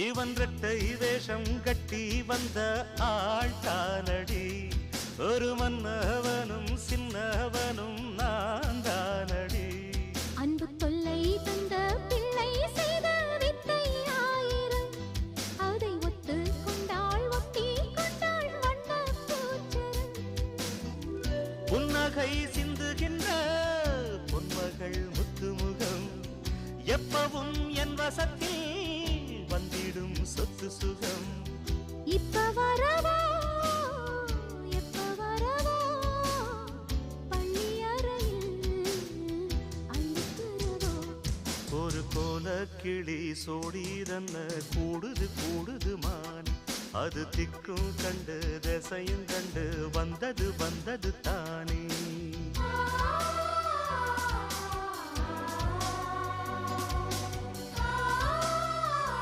இவன் ரெட்டை வேஷம் கட்டி வந்த ஆழ்தானடி ஒரு மன்னவனும் சின்னவனும் நான் தானடி அன்பு தொல்லை தந்த பிள்ளை செய்த வித்தை ஆயிரம் அதை ஒத்து கொண்டாள் ஒட்டி கொண்டாள் வண்ண பூச்சரம் புன்னகை சிந்துகின்ற பொன்மகள் முத்துமுகம் எப்பவும் என் வசத்தில் வந்திடும் சொத்து சுகம் இப்ப வரவா எப்ப வரவா பள்ளி அறையில் அழுத்துறவா ஒரு கோல கிளி சோடிதன்ன கூடுது கூடுது மான் அது திக்கும் கண்டு திசையும் கண்டு வந்தது வந்தது தானே